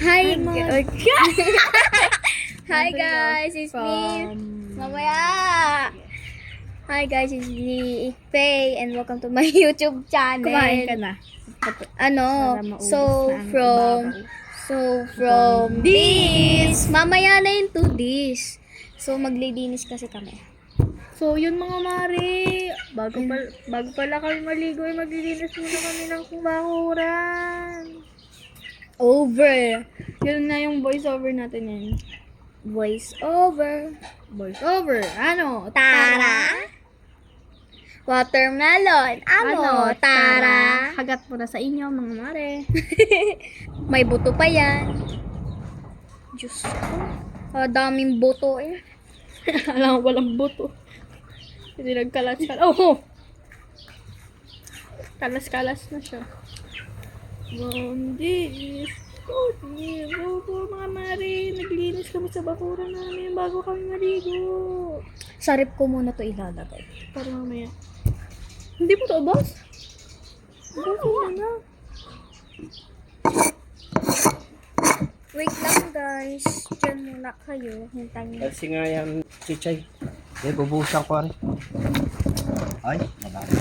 Hi, Hi guys, it's me. Mamaya. Hi guys, it's me, Faye, and welcome to my YouTube channel. Kumain ka na. Ano, Para maubos so na ang from this, mamaya na yung to this. So maglilinis kasi kami. So, yun mga mare, bago pala kami maligo, ay maglilinis muna kami ng bakuran. Over. Yun na yung voice over natin yan. Voice over. Voice over. Ano? Tara. Watermelon. Ano? Tara. Hagat mo na sa inyo, mga mare. May buto pa yan. Diyos ko. Daming buto eh. Alam ko, walang buto. Hindi nagkalas-kalas. Oh! Kalas-kalas na siya. Bondis. Opo, mga mare. Naglinis kami sa bakuran namin bago kami maligo. Sa rip ko muna to ilalagay. Para mamaya. Hindi mo to, boss? Boss, na. Wait lang guys. Diyan muna kayo. Hintayin niyo. Kasi nga yan, chichay. Eh, bubusan ko rin. Ay, madami.